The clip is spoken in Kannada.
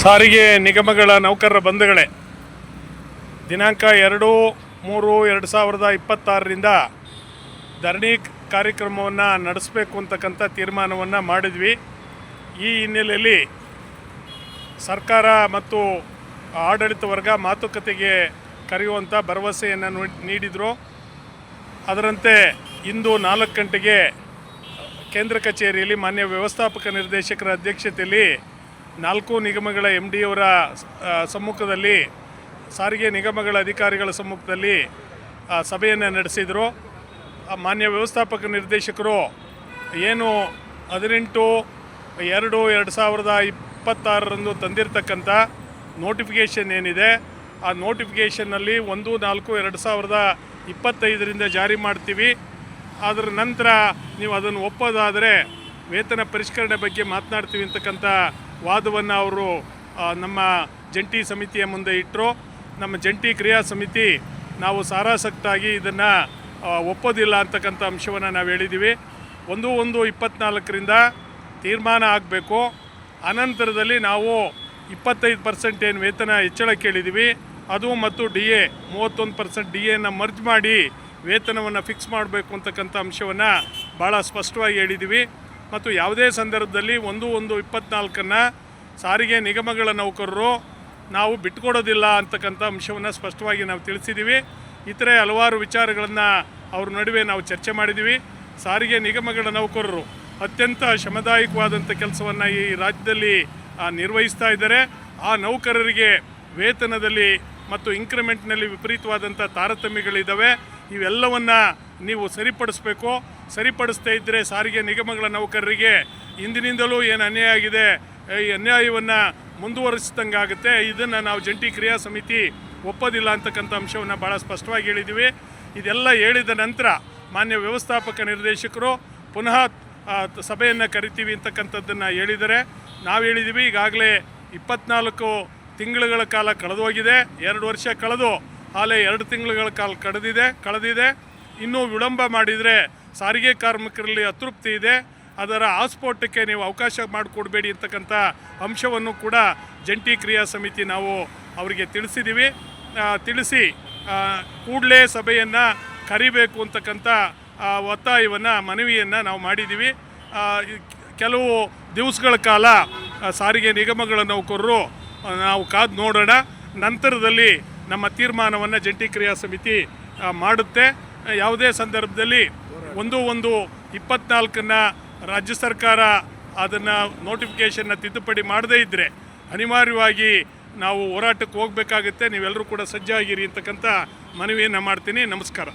ಸಾರಿಗೆ ನಿಗಮಗಳ ನೌಕರರ ಬಂಧುಗಳೇ, ದಿನಾಂಕ 2/3/2026ರಿಂದ ಧರಣಿ ಕಾರ್ಯಕ್ರಮವನ್ನು ನಡೆಸಬೇಕು ಅಂತಕ್ಕಂಥ ತೀರ್ಮಾನವನ್ನು ಮಾಡಿದ್ವಿ. ಈ ಹಿನ್ನೆಲೆಯಲ್ಲಿ ಸರ್ಕಾರ ಮತ್ತು ಆಡಳಿತ ವರ್ಗ ಮಾತುಕತೆಗೆ ಕರೆಯುವಂಥ ಭರವಸೆಯನ್ನು ನೀಡಿದರು. ಅದರಂತೆ ಇಂದು 4 ಗಂಟೆಗೆ ಕೇಂದ್ರ ಕಚೇರಿಯಲ್ಲಿ ಮಾನ್ಯ ವ್ಯವಸ್ಥಾಪಕ ನಿರ್ದೇಶಕರ ಅಧ್ಯಕ್ಷತೆಯಲ್ಲಿ 4 ನಿಗಮಗಳ MD ಅವರ ಸಮ್ಮುಖದಲ್ಲಿ, ಸಾರಿಗೆ ನಿಗಮಗಳ ಅಧಿಕಾರಿಗಳ ಸಮ್ಮುಖದಲ್ಲಿ ಸಭೆಯನ್ನು ನಡೆಸಿದರು. ಮಾನ್ಯ ವ್ಯವಸ್ಥಾಪಕ ನಿರ್ದೇಶಕರು ಏನು 18/2/2026 ತಂದಿರತಕ್ಕಂಥ ನೋಟಿಫಿಕೇಷನ್ ಏನಿದೆ, ಆ ನೋಟಿಫಿಕೇಷನ್ನಲ್ಲಿ 1/4/2025 ಜಾರಿ ಮಾಡ್ತೀವಿ. ಅದರ ನಂತರ ನೀವು ಅದನ್ನು ಒಪ್ಪೋದಾದರೆ ವೇತನ ಪರಿಷ್ಕರಣೆ ಬಗ್ಗೆ ಮಾತನಾಡ್ತೀವಿ ಅಂತಕ್ಕಂಥ ವಾದವನ್ನು ಅವರು ನಮ್ಮ ಜಂಟಿ ಸಮಿತಿಯ ಮುಂದೆ ಇಟ್ಟರು. ನಮ್ಮ ಜಂಟಿ ಕ್ರಿಯಾ ಸಮಿತಿ ನಾವು ಸಾರಾಸಕ್ತಾಗಿ ಇದನ್ನು ಒಪ್ಪೋದಿಲ್ಲ ಅಂತಕ್ಕಂಥ ಅಂಶವನ್ನು ನಾವು ಹೇಳಿದ್ದೀವಿ. 1/1/24ರಿಂದ ತೀರ್ಮಾನ ಆಗಬೇಕು. ಅನಂತರದಲ್ಲಿ ನಾವು 25% ಏನು ವೇತನ ಹೆಚ್ಚಳ ಕೇಳಿದ್ದೀವಿ ಅದು ಮತ್ತು DA 31% DAನ ಮರ್ಜ್ ಮಾಡಿ ವೇತನವನ್ನು ಫಿಕ್ಸ್ ಮಾಡಬೇಕು ಅಂತಕ್ಕಂಥ ಅಂಶವನ್ನು ಭಾಳ ಸ್ಪಷ್ಟವಾಗಿ ಹೇಳಿದ್ದೀವಿ. ಮತ್ತು ಯಾವುದೇ ಸಂದರ್ಭದಲ್ಲಿ 1/1/24 ಸಾರಿಗೆ ನಿಗಮಗಳ ನೌಕರರು ನಾವು ಬಿಟ್ಕೊಡೋದಿಲ್ಲ ಅಂತಕ್ಕಂಥ ಅಂಶವನ್ನು ಸ್ಪಷ್ಟವಾಗಿ ನಾವು ತಿಳಿಸಿದ್ದೀವಿ. ಇತರೆ ಹಲವಾರು ವಿಚಾರಗಳನ್ನು ಅವ್ರ ನಡುವೆ ನಾವು ಚರ್ಚೆ ಮಾಡಿದ್ದೀವಿ. ಸಾರಿಗೆ ನಿಗಮಗಳ ನೌಕರರು ಅತ್ಯಂತ ಶ್ರಮದಾಯಕವಾದಂಥ ಕೆಲಸವನ್ನು ಈ ರಾಜ್ಯದಲ್ಲಿ ನಿರ್ವಹಿಸ್ತಾ ಇದ್ದಾರೆ. ಆ ನೌಕರರಿಗೆ ವೇತನದಲ್ಲಿ ಮತ್ತು ಇನ್ಕ್ರಿಮೆಂಟ್ನಲ್ಲಿ ವಿಪರೀತವಾದಂಥ ತಾರತಮ್ಯಗಳಿದ್ದಾವೆ. ಇವೆಲ್ಲವನ್ನು ನೀವು ಸರಿಪಡಿಸಬೇಕು. ಸರಿಪಡಿಸ್ತಾ ಇದ್ದರೆ ಸಾರಿಗೆ ನಿಗಮಗಳ ನೌಕರರಿಗೆ ಇಂದಿನಿಂದಲೂ ಏನು ಅನ್ಯಾಯ ಆಗಿದೆ, ಈ ಅನ್ಯಾಯವನ್ನು ಮುಂದುವರಿಸಿದಂಗಾಗುತ್ತೆ. ಇದನ್ನು ನಾವು ಜಂಟಿ ಕ್ರಿಯಾ ಸಮಿತಿ ಒಪ್ಪೋದಿಲ್ಲ ಅಂತಕ್ಕಂಥ ಅಂಶವನ್ನು ಭಾಳ ಸ್ಪಷ್ಟವಾಗಿ ಹೇಳಿದ್ದೀವಿ. ಇದೆಲ್ಲ ಹೇಳಿದ ನಂತರ ಮಾನ್ಯ ವ್ಯವಸ್ಥಾಪಕ ನಿರ್ದೇಶಕರು ಪುನಃ ಸಭೆಯನ್ನು ಕರಿತೀವಿ ಅಂತಕ್ಕಂಥದ್ದನ್ನು ಹೇಳಿದ್ದಾರೆ. ನಾವು ಹೇಳಿದ್ದೀವಿ ಈಗಾಗಲೇ 24 ತಿಂಗಳುಗಳ ಕಾಲ ಕಳೆದೋಗಿದೆ. 2 ವರ್ಷ ಕಳೆದು ಆಲೇ 2 ತಿಂಗಳುಗಳ ಕಾಲ ಕಳೆದಿದೆ. ಇನ್ನೂ ವಿಳಂಬ ಮಾಡಿದರೆ ಸಾರಿಗೆ ಕಾರ್ಮಿಕರಲ್ಲಿ ಅತೃಪ್ತಿ ಇದೆ. ಅದರ ಆಸ್ಫೋಟಕ್ಕೆ ನೀವು ಅವಕಾಶ ಮಾಡಿಕೊಡಬೇಡಿ ಅಂತಕ್ಕಂಥ ಅಂಶವನ್ನು ಕೂಡ ಜಂಟಿ ಕ್ರಿಯಾ ಸಮಿತಿ ನಾವು ಅವರಿಗೆ ತಿಳಿಸಿ ಕೂಡಲೇ ಸಭೆಯನ್ನು ಕರಿಬೇಕು ಅಂತಕ್ಕಂಥ ಮನವಿಯನ್ನು ನಾವು ಮಾಡಿದ್ದೀವಿ. ಕೆಲವು ದಿವಸಗಳ ಕಾಲ ಸಾರಿಗೆ ನಿಗಮಗಳ ನೌಕರರು ನಾವು ಕಾದು ನೋಡೋಣ. ನಂತರದಲ್ಲಿ ನಮ್ಮ ತೀರ್ಮಾನವನ್ನು ಜಂಟಿ ಕ್ರಿಯಾ ಸಮಿತಿ ಮಾಡುತ್ತೆ. ಯಾವುದೇ ಸಂದರ್ಭದಲ್ಲಿ 1/1/24 ರಾಜ್ಯ ಸರ್ಕಾರ ಅದನ್ನು ನೋಟಿಫಿಕೇಷನ್ನ ತಿದ್ದುಪಡಿ ಮಾಡದೇ ಇದ್ದರೆ ಅನಿವಾರ್ಯವಾಗಿ ನಾವು ಹೋರಾಟಕ್ಕೆ ಹೋಗಬೇಕಾಗುತ್ತೆ. ನೀವೆಲ್ಲರೂ ಕೂಡ ಸಜ್ಜಾಗಿರಿ ಅಂತಕ್ಕಂಥ ಮನವಿಯನ್ನು ಮಾಡ್ತೀನಿ. ನಮಸ್ಕಾರ.